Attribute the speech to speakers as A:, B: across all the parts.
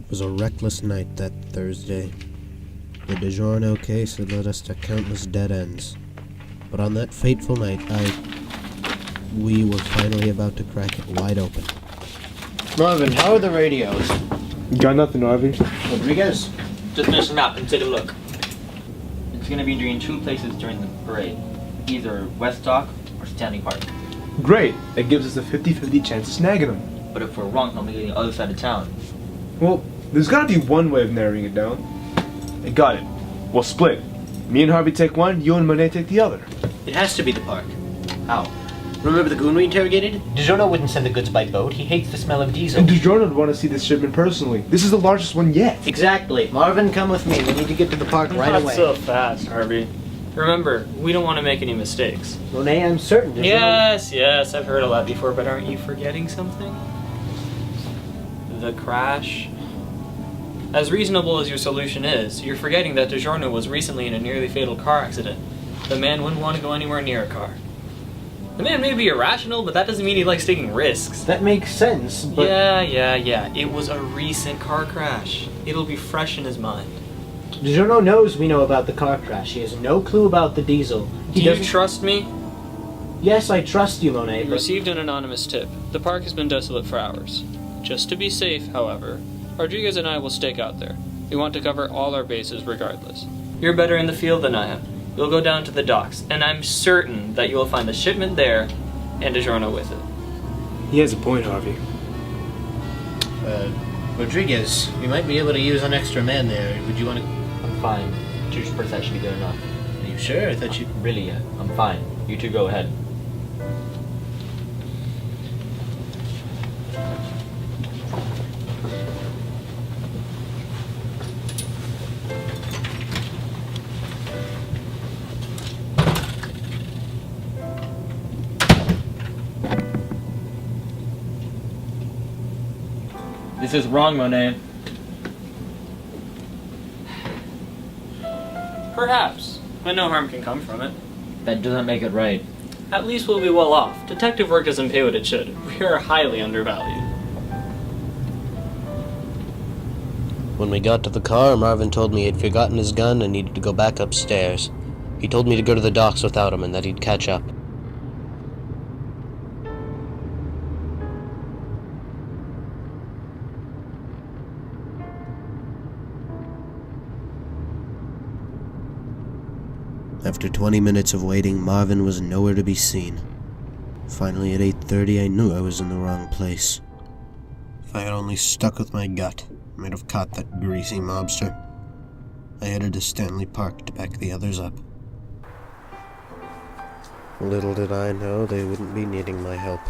A: It was a reckless night that Thursday. The DiGiorno case had led us to countless dead ends. But on that fateful night, we were finally about to crack it wide open.
B: Marvin, how are the radios?
C: Got nothing, Harvey.
B: Rodriguez?
D: Just finish the map and take a look. It's going to be during two places during the parade. Either West Dock or Stanley Park.
C: Great. That gives us a 50-50 chance of snagging them.
D: But if we're wrong, they'll be on the other side of town.
C: Well, there's gotta be one way of narrowing it down. I got it. We'll split. Me and Harvey take one, you and Monet take the other.
B: It has to be the park.
D: How?
B: Remember the goon we interrogated?
D: DiGiorno wouldn't send the goods by boat. He hates the smell of diesel.
C: And DiGiorno would want to see this shipment personally. This is the largest one yet.
B: Exactly. Marvin, come with me. We need to get to the park right away.
E: Not so fast, Harvey. Remember, we don't want to make any mistakes.
B: Monet, I'm certain DiGiorno...
E: Yes, I've heard a lot before, but aren't you forgetting something? The crash? As reasonable as your solution is, you're forgetting that DiGiorno was recently in a nearly fatal car accident. The man wouldn't want to go anywhere near a car. The man may be irrational, but that doesn't mean he likes taking risks.
B: That makes sense, but...
E: Yeah. It was a recent car crash. It'll be fresh in his mind.
B: DiGiorno knows we know about the car crash. He has no clue about the diesel.
E: Do you trust me?
B: Yes, I trust you, Monet, but...
E: Received an anonymous tip. The park has been desolate for hours. Just to be safe, however, Rodriguez and I will stake out there. We want to cover all our bases regardless. You're better in the field than I am. You'll go down to the docks, and I'm certain that you will find the shipment there and DiGiorno with it.
C: He has a point, Harvey.
B: Rodriguez, we might be able to use an extra man there. Would you want to...
D: I'm fine. 2% should be good enough.
B: Are you sure? I thought you...
D: Really, yeah. I'm fine. You two go ahead. This is wrong, Monet.
E: Perhaps, but no harm can come from it.
D: That doesn't make it right.
E: At least we'll be well off. Detective work doesn't pay what it should. We are highly undervalued.
A: When we got to the car, Marvin told me he'd forgotten his gun and needed to go back upstairs. He told me to go to the docks without him and that he'd catch up. After 20 minutes of waiting, Marvin was nowhere to be seen. Finally, at 8:30, I knew I was in the wrong place. If I had only stuck with my gut, I might have caught that greasy mobster. I headed to Stanley Park to back the others up. Little did I know they wouldn't be needing my help.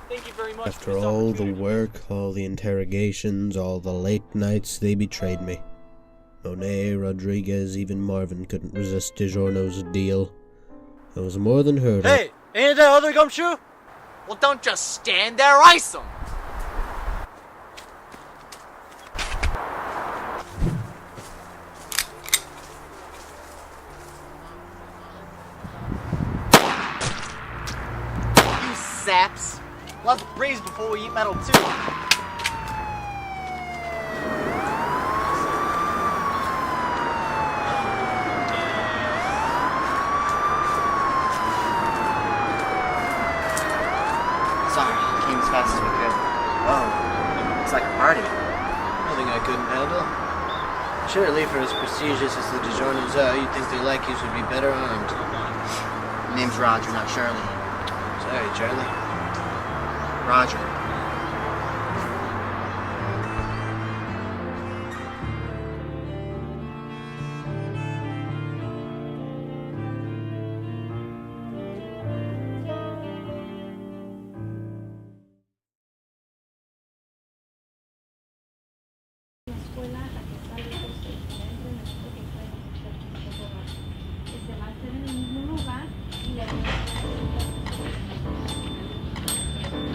E: Thank you very much.
A: After all the work, all the interrogations, all the late nights, they betrayed me. Monet, Rodriguez, even Marvin couldn't resist DiGiorno's deal. I was more than hurt.
F: Hey, ain't that other gumshoe? Well, don't just stand there, ice him! You saps! Let's breeze before we eat metal too. Sorry, came as fast as we could. Oh, it's like a party.
B: Nothing I couldn't handle. Surely, for as prestigious as the DiGiornos are, you'd think their lackeys would be better armed.
F: Name's Roger, not Shirley.
B: Sorry, Charlie.
F: Roger.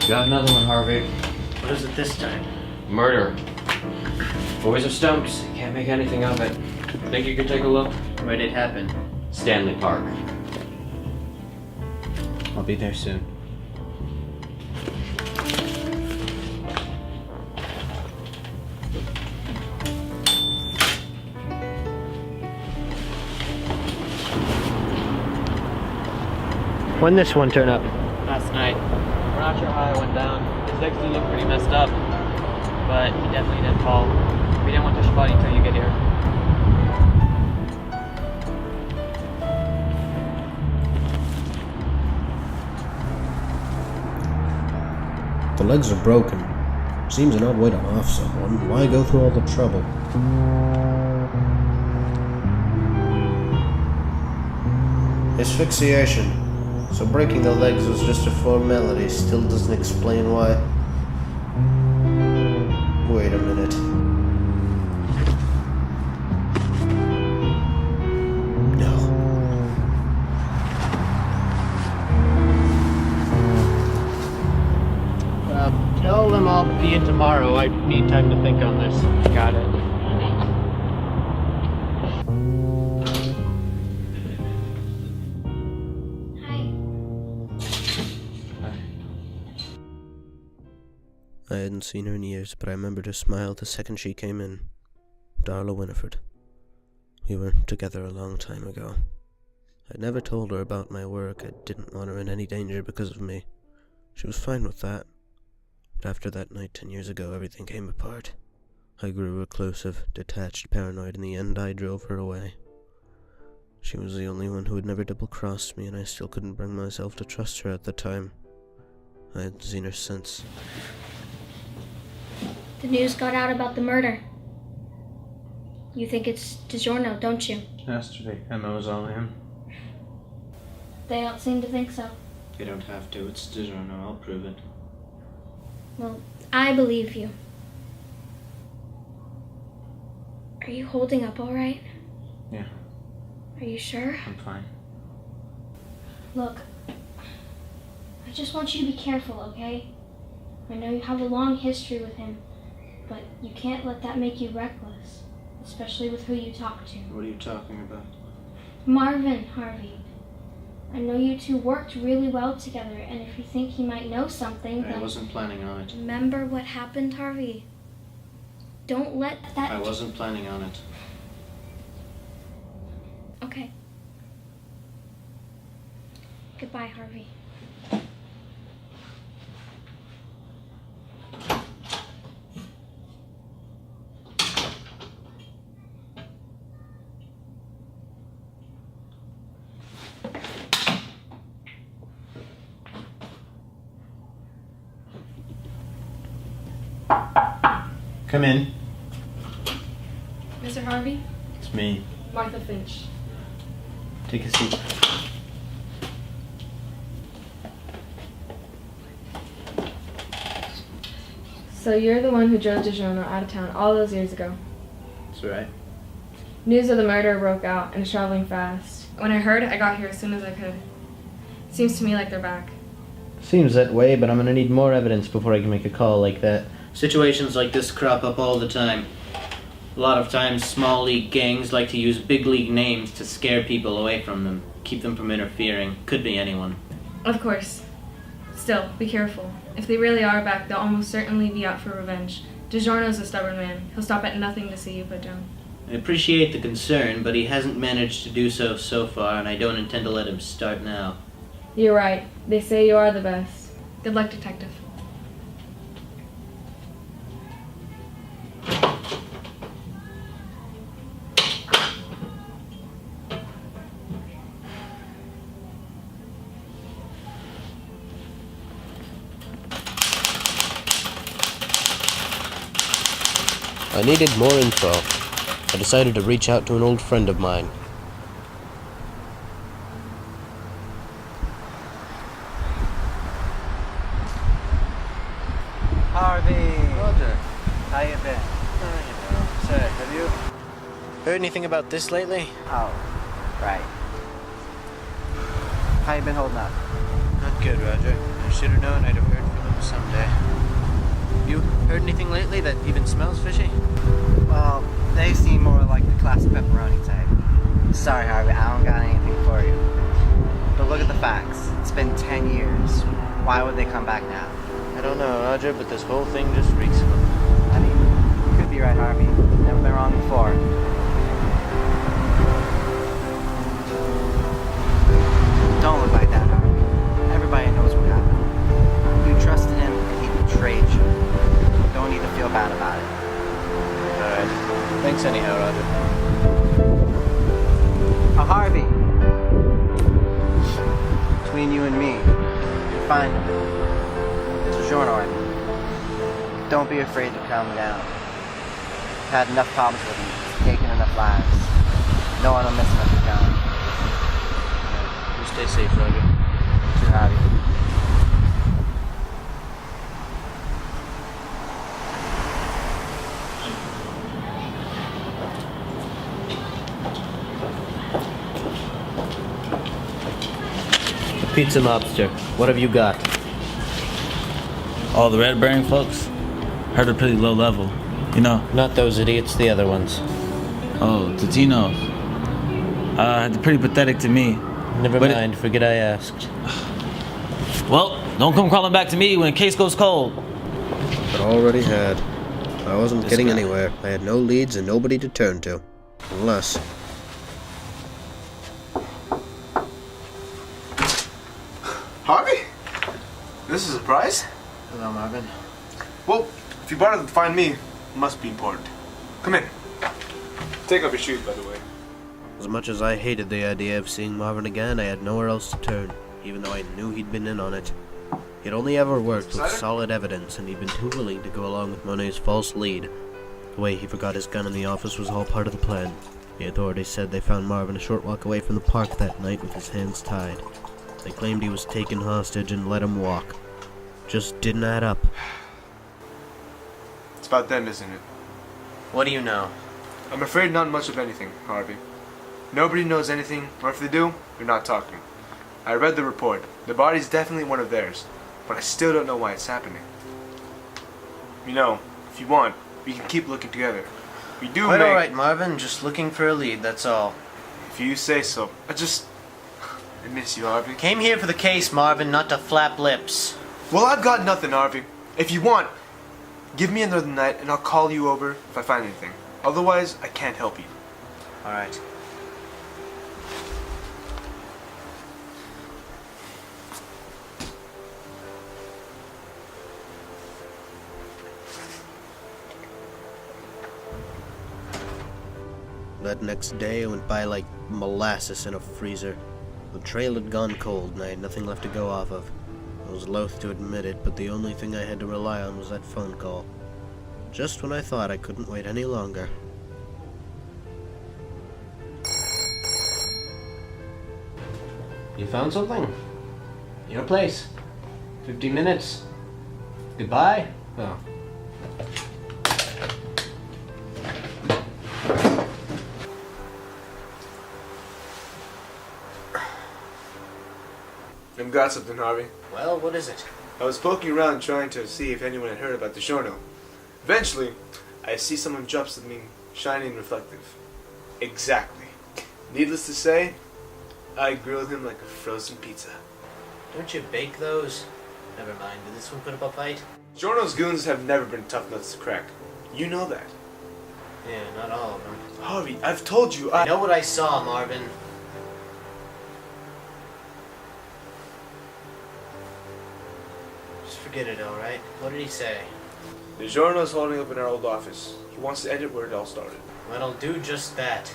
D: Got another one, Harvey.
B: What is it this time?
D: Murder. Boys are stumps. Can't make anything of it. Think you could take a look?
B: Where did it happen?
D: Stanley Park.
B: I'll be there soon. When this one turn up?
E: Last night. We're not sure how it went down. His legs do look pretty messed up, but he definitely didn't fall. We didn't want to touch your body until you get here.
A: The legs are broken. Seems an odd way to off someone. Why go through all the trouble? Asphyxiation. So breaking the legs was just a formality. Still doesn't explain why. Wait a minute. No.
B: Tell them I'll be in tomorrow. I need time to think on this.
E: Got it.
A: I hadn't seen her in years, but I remembered her smile the second she came in. Darla Winifred. We were together a long time ago. I'd never told her about my work. I didn't want her in any danger because of me. She was fine with that. But after that night 10 years ago, everything came apart. I grew reclusive, detached, paranoid. In the end, I drove her away. She was the only one who had never double-crossed me, and I still couldn't bring myself to trust her at the time. I hadn't seen her since.
G: The news got out about the murder. You think it's DiGiorno, don't you?
B: Has to be. Emma was all in.
G: They don't seem to think so.
B: You don't have to. It's DiGiorno. I'll prove it.
G: Well, I believe you. Are you holding up all right?
B: Yeah,
G: Are you sure?
B: I'm fine.
G: Look, I just want you to be careful, okay? I know you have a long history with him, but you can't let that make you reckless, especially with who you talk to.
B: What are you talking about?
G: Marvin, Harvey. I know you two worked really well together, and if you think he might know something,
B: I
G: then...
B: wasn't planning on it.
G: Remember what happened, Harvey? Don't let that...
B: I wasn't planning on it.
G: Okay. Goodbye, Harvey.
B: Come in.
H: Mr. Harvey?
B: It's me.
H: Martha Finch.
B: Take a seat.
H: So you're the one who drove DiGiorno out of town all those years ago.
B: That's right.
H: News of the murder broke out and is traveling fast. When I heard, I got here as soon as I could. Seems to me like they're back.
B: Seems that way, but I'm gonna need more evidence before I can make a call like that. Situations like this crop up all the time. A lot of times, small league gangs like to use big league names to scare people away from them, keep them from interfering. Could be anyone.
H: Of course. Still, be careful. If they really are back, they'll almost certainly be out for revenge. DiGiorno's a stubborn man. He'll stop at nothing to see you put down.
B: I appreciate the concern, but he hasn't managed to do so far, and I don't intend to let him start now.
H: You're right. They say you are the best. Good luck, Detective.
A: I needed more info. I decided to reach out to an old friend of mine.
F: Harvey!
B: Roger.
F: How you been?
B: Say, have you heard anything about this lately?
F: Oh, right. How you been holding up?
B: Not good, Roger. I should have known I'd have heard from him someday. You heard anything lately that even smells fishy?
F: Well, they seem more like the classic pepperoni type. Sorry, Harvey, I don't got anything for you. But look at the facts. It's been 10 years. Why would they come back now?
B: I don't know, Roger, but this whole thing just reeks of them.
F: I mean, you could be right, Harvey. Never been wrong before. Don't look like that, Harvey.
B: Thanks anyhow, Roger.
F: Harvey. Between you and me, you're fine. DiGiorno, I mean. Don't be afraid to calm down. I've had enough problems with him. He's taken enough lives. No one will miss him if he's gone.
B: You stay safe, Roger.
F: Too Harvey.
B: Pizza Mobster, what have you got?
I: All the red burning folks? Heard they're pretty low level. You know.
B: Not those idiots, the other ones.
I: Oh, Totino's. They're pretty pathetic to me.
B: Never mind, forget I asked.
I: Well, don't come crawling back to me when a case goes cold.
A: But already had. I wasn't getting anywhere. I had no leads and nobody to turn to. Unless...
C: Harvey? This is a surprise?
B: Hello, Marvin.
C: Well, if you bothered to find me, it must be important. Come in. Take off your shoes, by the way.
A: As much as I hated the idea of seeing Marvin again, I had nowhere else to turn, even though I knew he'd been in on it. He'd only ever worked with solid evidence, and he'd been too willing to go along with Monet's false lead. The way he forgot his gun in the office was all part of the plan. The authorities said they found Marvin a short walk away from the park that night with his hands tied. They claimed he was taken hostage and let him walk. Just didn't add up.
C: It's about them, isn't it?
B: What do you know?
C: I'm afraid not much of anything, Harvey. Nobody knows anything, or if they do, they're not talking. I read the report. The body's definitely one of theirs, but I still don't know why it's happening. You know, if you want, we can keep looking together. We do
B: Quite alright, Marvin. Just looking for a lead, that's all.
C: If you say so. I miss you, Harvey.
B: Came here for the case, Marvin, not to flap lips.
C: Well, I've got nothing, Harvey. If you want, give me another night and I'll call you over if I find anything. Otherwise, I can't help you.
B: Alright.
A: That next day, I went by like molasses in a freezer. The trail had gone cold, and I had nothing left to go off of. I was loath to admit it, but the only thing I had to rely on was that phone call. Just when I thought I couldn't wait any longer.
B: You found something? Your place. 50 minutes. Goodbye? Oh.
C: I've got something, Harvey.
B: Well, what is it?
C: I was poking around trying to see if anyone had heard about the DiGiorno. Eventually, I see someone drop something shiny and reflective. Exactly. Needless to say, I grilled him like a frozen pizza.
B: Don't you bake those? Never mind, did this one put up a fight?
C: DiGiorno's goons have never been tough nuts to crack. You know that.
B: Yeah, not all of them.
C: Harvey, I've told you,
B: I know what I saw, Marvin. Just forget it, alright? What did he say?
C: DiGiorno's holding up in our old office. He wants to edit where it all started.
B: Well, I'll do just that.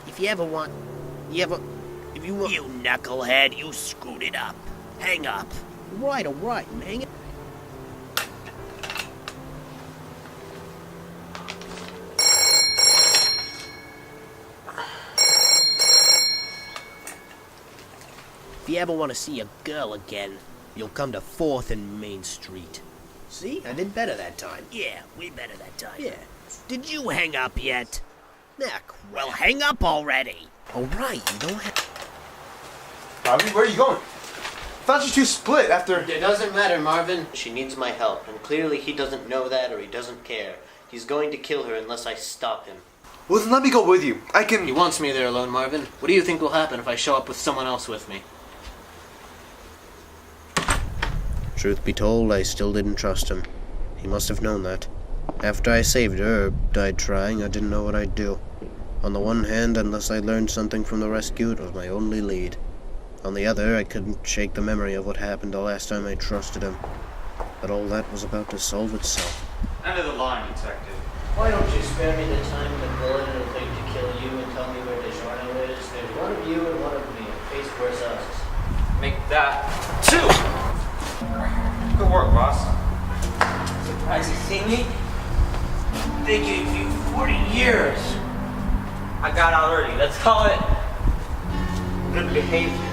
J: If you knucklehead, you screwed it up. Hang up. Right, alright, hang it. If you ever want to see a girl again, you'll come to 4th and Main Street.
A: See? I did better that time.
J: Yeah, way better that time.
A: Yeah.
J: Did you hang up yet?
A: Nah, crap.
J: Well, hang up already.
A: Alright, you don't have...
C: Harvey, where are you going? I thought you two split after...
B: It doesn't matter, Marvin. She needs my help, and clearly he doesn't know that or he doesn't care. He's going to kill her unless I stop him.
C: Well, then let me go with you. I can...
B: He wants me there alone, Marvin. What do you think will happen if I show up with someone else with me?
A: Truth be told, I still didn't trust him. He must have known that. After I saved her, or died trying, I didn't know what I'd do. On the one hand, unless I learned something from the rescue, it was my only lead. On the other, I couldn't shake the memory of what happened the last time I trusted him. but all that was about to solve itself.
D: End of the line, detective.
B: Why don't you spare me the time and the bullet it'll take to kill you and tell me where DiGiorno is? There's one of you and one of me. Face versus us.
D: Make that 2! Good work, boss. Surprised you see me? They gave you 40 years. I got out early. Let's call it good behavior.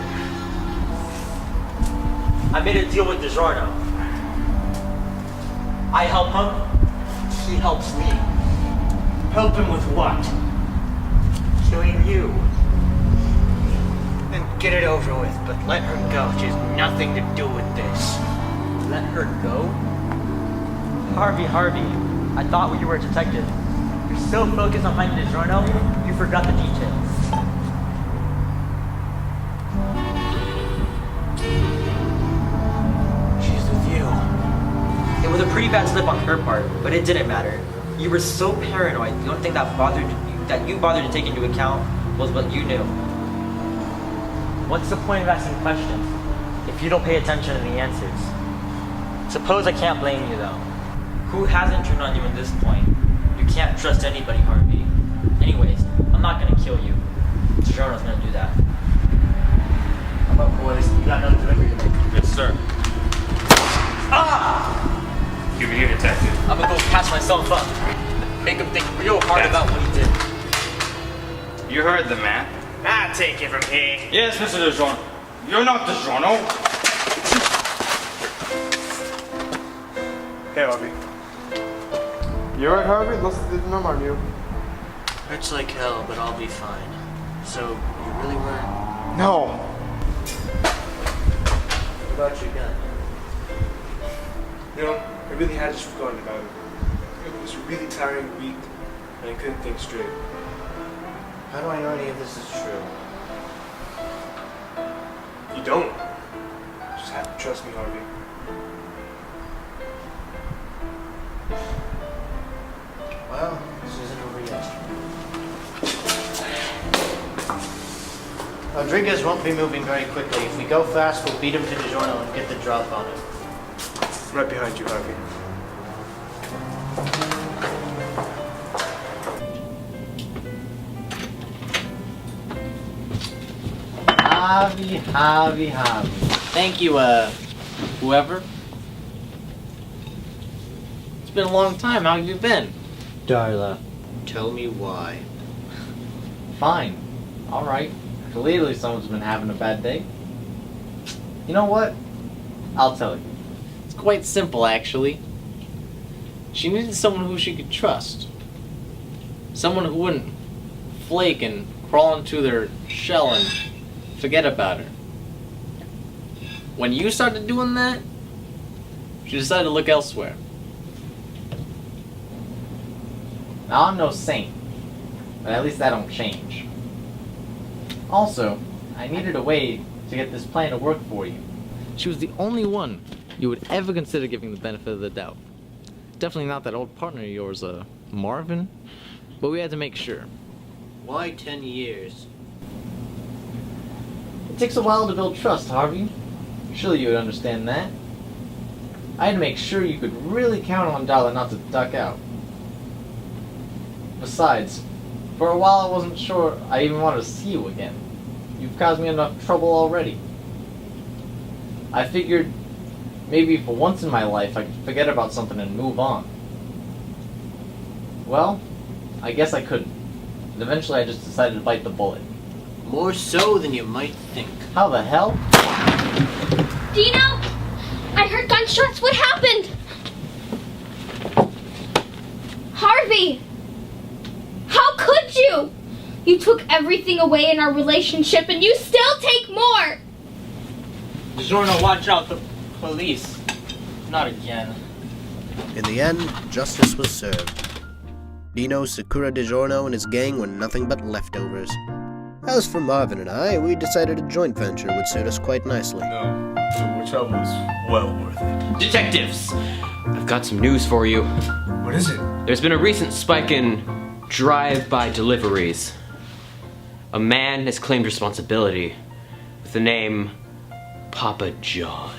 D: I made a deal with DiGiorno. I help him, he helps me. Help him with what? Killing you. Then get it over with, but let her go. She has nothing to do with this. Let her go? Harvey, I thought you were a detective. You're so focused on finding DiGiorno, you forgot the details. She's with you. It was a pretty bad slip on her part, but it didn't matter. You were so paranoid, the only thing that you bothered to take into account was what you knew. What's the point of asking questions if you don't pay attention to the answers? Suppose I can't blame you though. Who hasn't turned on you at this point? You can't trust anybody, Harvey. Anyways, I'm not gonna kill you. DiGiorno's gonna do that. How about boys? You got another delivery to make. Yes, sir. Ah!
K: Give me here, detective.
D: I'm gonna go patch myself up. Make him think real hard about what he did.
K: You heard the man.
J: I'll take it from here.
K: Yes, Mr. DiGiorno. You're not DiGiorno.
C: Hey, Harvey. You alright, Harvey? Let's did numb on you.
B: Hurts like hell, but I'll be fine. So, you really were?
C: No.
B: What about your gun?
C: You know, I really had just forgotten about it. It was a really tiring week, and I couldn't think straight.
B: How do I know any of this is true?
C: You don't. You just have to trust me, Harvey.
B: Well, this isn't over yet. Rodriguez won't be moving very quickly. If we go fast, we'll beat him to DiGiorno and get the drop on him.
C: Right behind you, Harvey.
B: Harvey. Thank you, whoever. It's been a long time. How have you been?
J: Darla.
B: Tell me why.
J: Fine. Alright. Clearly someone's been having a bad day. You know what? I'll tell you.
B: It's quite simple, actually. She needed someone who she could trust. Someone who wouldn't flake and crawl into their shell and forget about her. When you started doing that, she decided to look elsewhere.
J: Now, I'm no saint, but at least that don't change. Also, I needed a way to get this plan to work for you.
B: She was the only one you would ever consider giving the benefit of the doubt. Definitely not that old partner of yours, Marvin. But we had to make sure. Why 10 years?
J: It takes a while to build trust, Harvey. Surely you would understand that. I had to make sure you could really count on Darla not to duck out. Besides, for a while I wasn't sure I even wanted to see you again. You've caused me enough trouble already. I figured maybe for once in my life I could forget about something and move on. Well, I guess I couldn't. And eventually I just decided to bite the bullet.
B: More so than you might think.
J: How the hell?
G: Dino! I heard gunshots. What happened? Harvey! How could you? You took everything away in our relationship and you still take more!
D: DiGiorno, watch out, the police. Not again.
A: In the end, justice was served. Dino, Sakura DiGiorno, and his gang were nothing but leftovers. As for Marvin and I, we decided a joint venture would suit us quite nicely.
K: No, the trouble is well worth it.
L: Detectives! I've got some news for you.
C: What is it?
L: There's been a recent spike in drive-by deliveries. A man has claimed responsibility with the name Papa John.